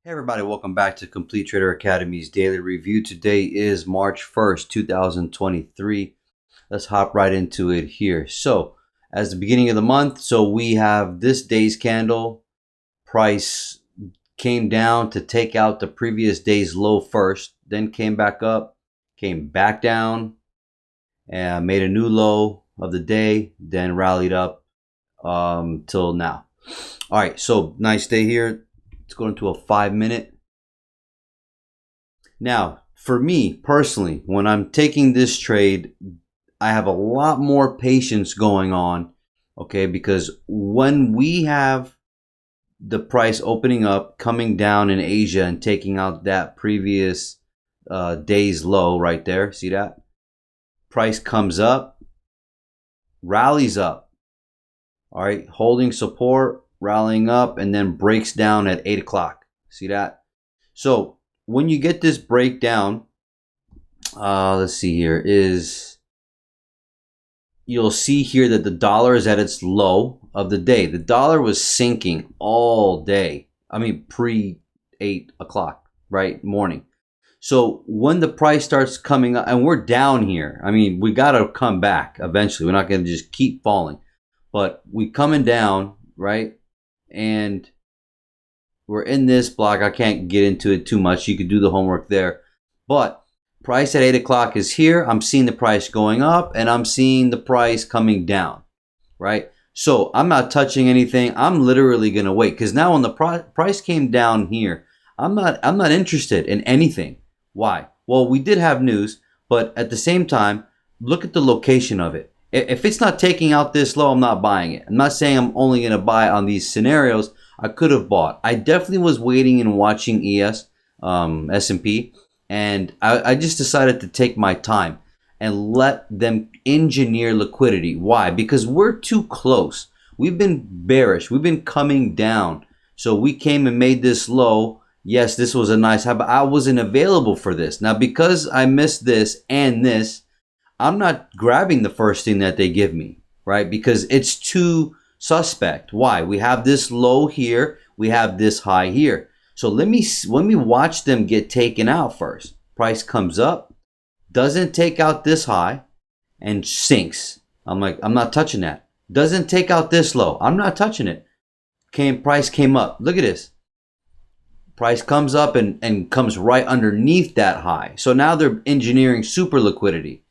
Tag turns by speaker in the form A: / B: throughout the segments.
A: Hey everybody, welcome back to Complete Trader Academy's daily review. Today is March 1st, 2023. Let's hop right into it here. So, as the beginning of the month, we have this day's candle. Price came down to take out the previous day's low first, then came back up, came back down, and made a new low of the day, then rallied up till now. All right, so nice day here. Let's go into a 5-minute. Now, for me personally, when I'm taking this trade, I have a lot more patience going on, okay? Because when we have the price opening up, coming down in Asia and taking out that previous day's low right there, see that? Price comes up, rallies up, all right? Holding support, rallying up, and then breaks down at 8 o'clock. See that? So when you get this breakdown, let's see here, you'll see here that the dollar is at its low of the day. The dollar was sinking all day. I mean, pre 8 o'clock, right? Morning. So when the price starts coming up, and we're down here, I mean, we got to come back eventually. We're not going to just keep falling, but we coming down, right? And we're in this block. I can't get into it too much. You could do the homework there. But price at 8 o'clock is here. I'm seeing the price going up and I'm seeing the price coming down, right? So I'm not touching anything. I'm literally going to wait, because now when the price came down here, I'm not interested in anything. Why? Well, we did have news, but at the same time, look at the location of it. If it's not taking out this low, I'm not buying it. I'm not saying I'm only going to buy on these scenarios. I could have bought. I definitely was waiting and watching S&P, and I just decided to take my time and let them engineer liquidity. Why? Because we're too close. We've been bearish. We've been coming down. So we came and made this low. Yes, this was a nice high, but I wasn't available for this. Now, because I missed this and this, I'm not grabbing the first thing that they give me, right? Because it's too suspect. Why? We have this low here, we have this high here. So let me watch them get taken out first. Price comes up, doesn't take out this high, and sinks. I'm like, I'm not touching that. Doesn't take out this low, I'm not touching it. Price came up. Look at this. Price comes up and comes right underneath that high. So now they're engineering super liquidity.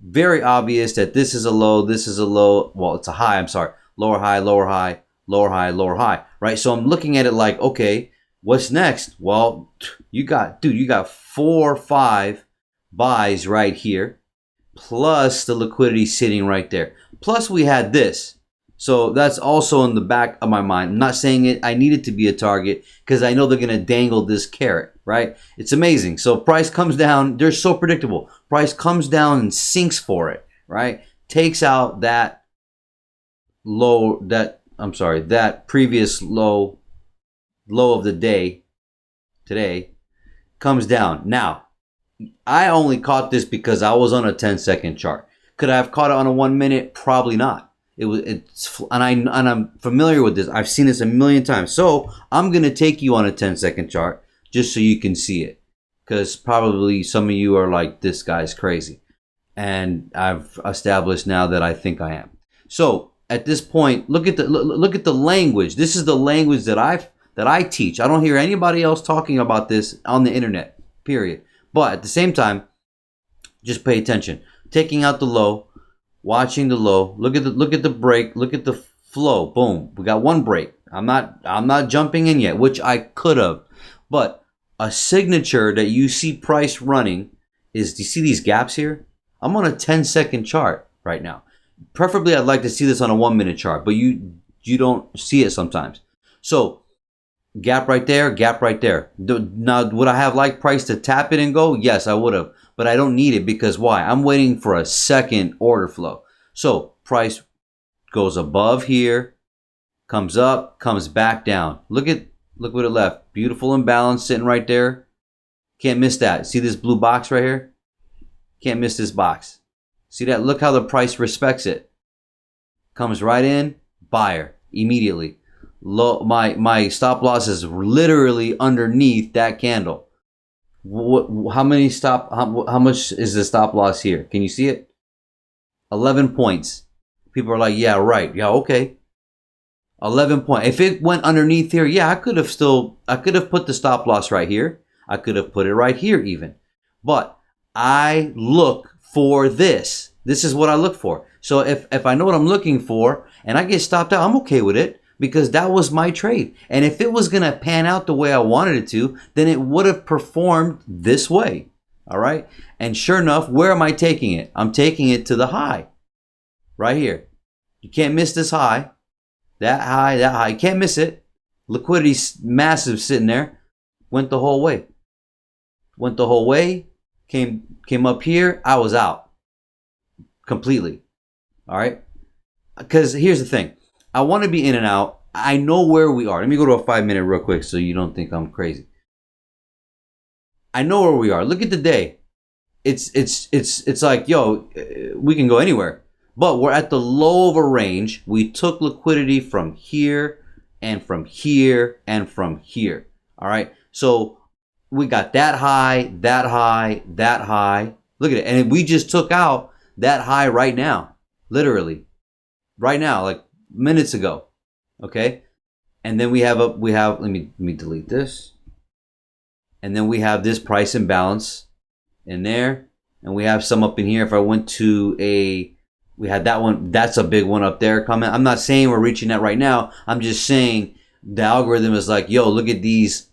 A: Very obvious that this is a low, this is a low. Well, it's a high, I'm sorry. Lower high, lower high, lower high, lower high, right? So I'm looking at it like, okay, what's next? Well, you got 4 or 5 buys right here, plus the liquidity sitting right there. Plus we had this. So that's also in the back of my mind. I'm not saying I need it to be a target, because I know they're going to dangle this carrot, right? It's amazing. So price comes down. They're so predictable. Price comes down and sinks for it, right? Takes out that low, that previous low of the day today, comes down. Now, I only caught this because I was on a 10-second chart. Could I have caught it on a 1 minute? Probably not. I'm familiar with this. I've seen this a million times. So I'm going to take you on a 10-second chart just so you can see it, because probably some of you are like, this guy's crazy. And I've established now that I think I am. So at this point, look at the language. This is the language that I teach. I don't hear anybody else talking about this on the internet, period. But at the same time, just pay attention. Taking out the low, watching the low. Look at the break. Look at the flow. Boom. We got one break. I'm not jumping in yet, which I could have. But a signature that you see price running is, do you see these gaps here? I'm on a 10-second chart right now. Preferably, I'd like to see this on a 1 minute chart, but you don't see it sometimes. So gap right there, gap right there. Now, would I have liked price to tap it and go? Yes, I would have, but I don't need it, because why? I'm waiting for a second order flow. So price goes above here, comes up, comes back down. Look what it left. Beautiful imbalance sitting right there. Can't miss that. See this blue box right here? Can't miss this box. See that? Look how the price respects it. Comes right in, buyer, immediately. Low, my stop loss is literally underneath that candle. How many stop? How much is the stop loss here? Can you see it? 11 points. People are like, yeah, right. Yeah, okay. 11 point. If it went underneath here, yeah, I could have put the stop loss right here. I could have put it right here even. But I look for this. This is what I look for. So if I know what I'm looking for and I get stopped out, I'm okay with it because that was my trade. And if it was going to pan out the way I wanted it to, then it would have performed this way. All right. And sure enough, where am I taking it? I'm taking it to the high right here. You can't miss this high. That high, that high. You can't miss it. Liquidity's massive sitting there. Went the whole way. Went the whole way. Came up here. I was out completely. All right. Because here's the thing. I want to be in and out. I know where we are. Let me go to a 5-minute real quick so you don't think I'm crazy. I know where we are. Look at the day. It's like, yo, we can go anywhere. But we're at the low of a range. We took liquidity from here and from here and from here. All right. So we got that high, that high, that high. Look at it. And we just took out that high right now. Literally. Right now, like minutes ago. Okay. And then we have let me delete this. And then we have this price imbalance in there. And we have some up in here. If I went to we had that one. That's a big one up there coming. I'm not saying we're reaching that right now. I'm just saying the algorithm is like, yo, look at these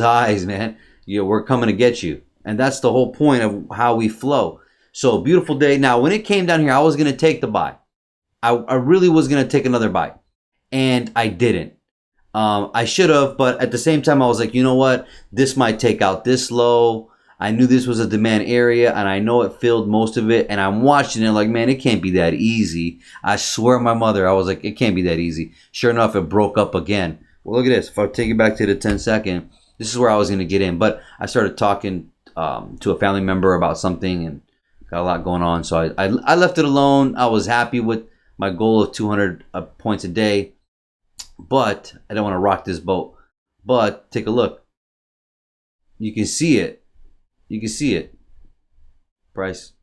A: highs, man. We're coming to get you. And that's the whole point of how we flow. So beautiful day. Now, when it came down here, I was going to take the buy. I really was going to take another buy. And I didn't. I should have, but at the same time, I was like, you know what? This might take out this low. I knew this was a demand area, and I know it filled most of it. And I'm watching it like, man, it can't be that easy. I swear my mother, I was like, it can't be that easy. Sure enough, it broke up again. Well, look at this. If I take it back to the 10-second, this is where I was going to get in. But I started talking to a family member about something and got a lot going on. So I left it alone. I was happy with my goal of 200 points a day. But I don't want to rock this boat. But take a look. You can see it. You can see it. Price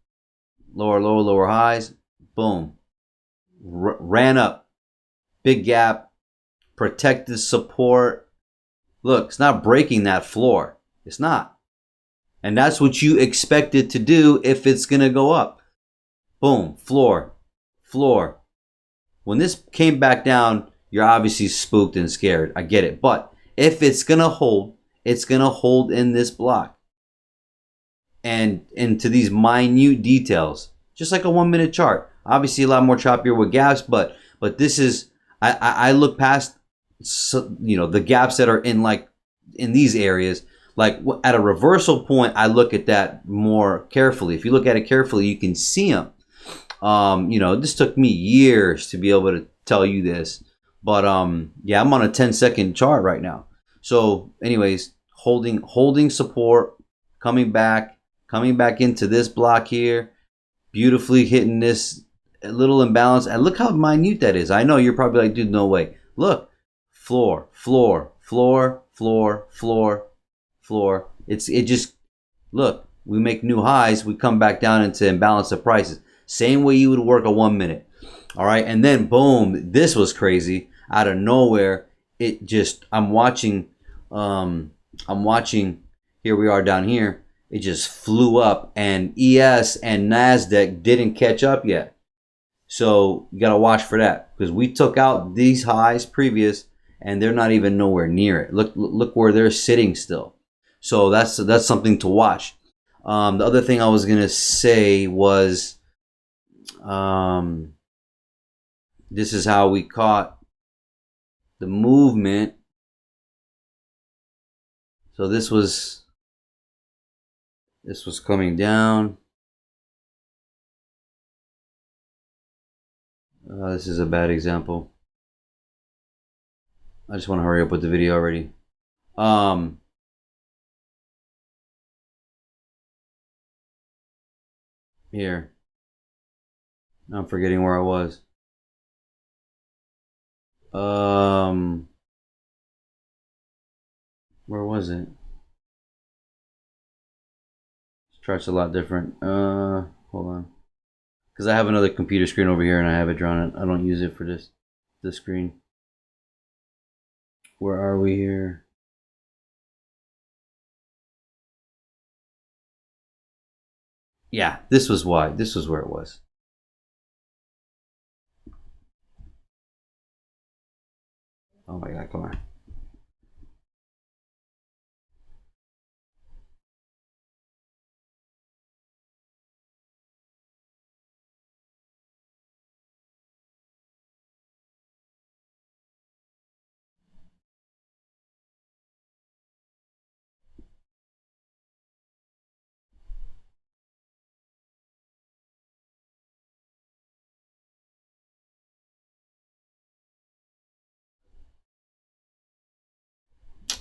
A: lower, lower, lower highs. Boom. Ran up. Big gap. Protected support. Look, it's not breaking that floor. It's not. And that's what you expect it to do if it's going to go up. Boom. Floor. Floor. When this came back down, you're obviously spooked and scared. I get it. But if it's going to hold, it's going to hold in this block. And into these minute details. Just like a 1-minute chart. Obviously a lot more choppier with gaps. But this is, I look past, the gaps that are in these areas. Like at a reversal point, I look at that more carefully. If you look at it carefully, you can see them. This took me years to be able to tell you this. But yeah, I'm on a 10-second chart right now. So anyways, holding support, coming back into this block here, beautifully hitting this little imbalance. And look how minute that is. I know you're probably like, dude, no way. Look, floor, floor, floor, floor, floor, floor. It just, look, we make new highs. We come back down into imbalance of prices. Same way you would work a 1 minute. All right. And then boom, this was crazy. Out of nowhere, it just, I'm watching, here we are down here. It just flew up and ES and NASDAQ didn't catch up yet. So you got to watch for that because we took out these highs previous and they're not even nowhere near it. Look where they're sitting still. So that's something to watch. The other thing I was going to say was, this is how we caught the movement. So this was coming down. This is a bad example. I just want to hurry up with the video already. Here. I'm forgetting where I was. Where was it? This chart's a lot different. Hold on. Because I have another computer screen over here and I have it drawn. I don't use it for this screen. Where are we here? Yeah, this was why. This was where it was. Oh my God, come on.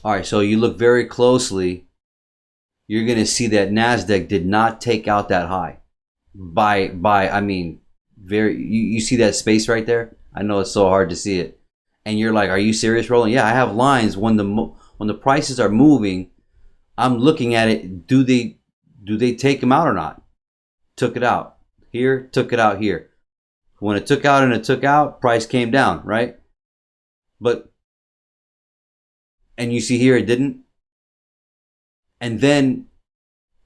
A: All right, so you look very closely, you're going to see that NASDAQ did not take out that high. I mean, you see that space right there? I know it's so hard to see it. And you're like, are you serious, Roland? Yeah, I have lines. When the prices are moving, I'm looking at it. Do they take them out or not? Took it out here, took it out here. When it took out and it took out, price came down, right? And you see here it didn't. And then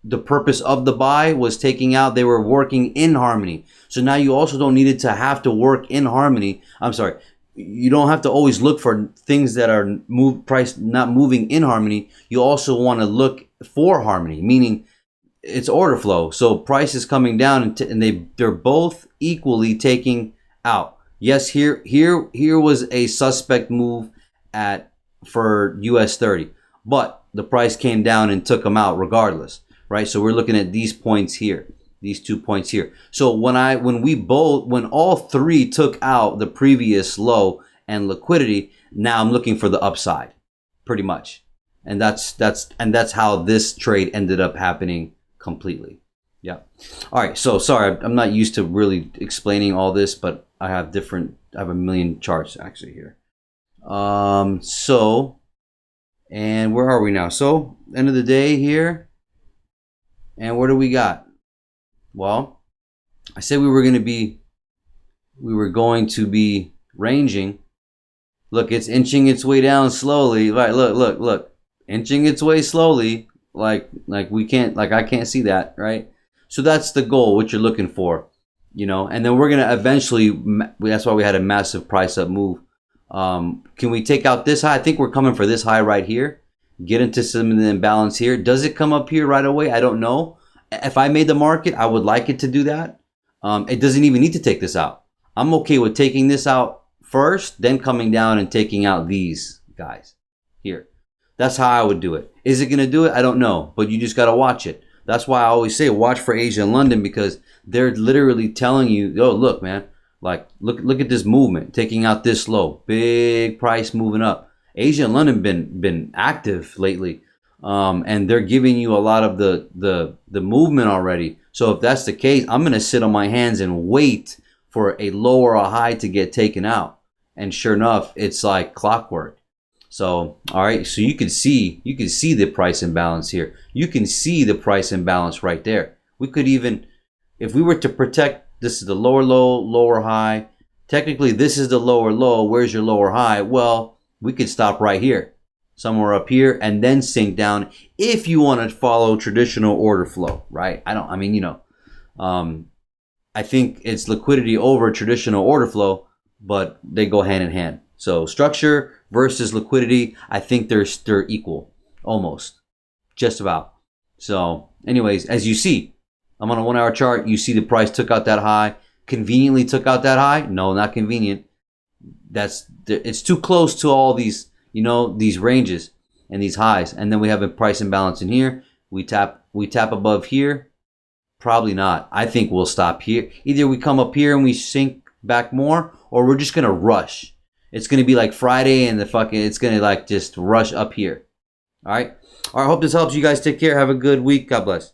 A: the purpose of the buy was taking out, they were working in harmony. So now you also don't need it to have to work in harmony. I'm sorry. You don't have to always look for things that are price not moving in harmony. You also want to look for harmony, meaning it's order flow. So price is coming down and they're both equally taking out. Yes, here was a suspect move for US 30, but the price came down and took them out regardless, right? So we're looking at these points here, these 2 points here. So when all three took out the previous low and liquidity, now I'm looking for the upside, pretty much. And that's how this trade ended up happening completely. Yeah. All right. So sorry, I'm not used to really explaining all this, but I have a million charts actually here. And where are we now? So end of the day here. And what do we got? Well, I said we were going to be ranging. Look, it's inching its way down slowly. Right, look. Inching its way slowly. Like I can't see that, right? So that's the goal, what you're looking for, and then we're going to eventually, that's why we had a massive price up move. Can we take out this high? I think we're coming for this high right here. Get into some of the imbalance here. Does it come up here right away? I don't know. If I made the market, I would like it to do that. It doesn't even need to take this out. I'm okay with taking this out first, then coming down and taking out these guys here. That's how I would do it. Is it going to do it? I don't know, but you just got to watch it. That's why I always say watch for Asia and London, because they're literally telling you, oh, look, man, like look at this movement, taking out this low, big price moving up. Asia and London been active lately, and they're giving you a lot of the movement already. So if that's the case, I'm going to sit on my hands and wait for a low or a high to get taken out. And sure enough, it's like clockwork. So, all right, so you can see the price imbalance here. You can see the price imbalance right there. We could even, if we were to protect, this is the lower low, lower high. Technically, this is the lower low. Where's your lower high? Well, we could stop right here, somewhere up here, and then sink down if you want to follow traditional order flow, right? I think it's liquidity over traditional order flow, but they go hand in hand. So structure versus liquidity, I think they're equal, almost, just about. So anyways, as you see, I'm on a 1 hour chart. You see the price took out that high, conveniently took out that high. No, not convenient. It's too close to all these, these ranges and these highs. And then we have a price imbalance in here. We tap above here. Probably not. I think we'll stop here. Either we come up here and we sink back more, or we're just going to rush. It's going to be like Friday and it's going to like just rush up here. All right. All right. Hope this helps you guys. Take care. Have a good week. God bless.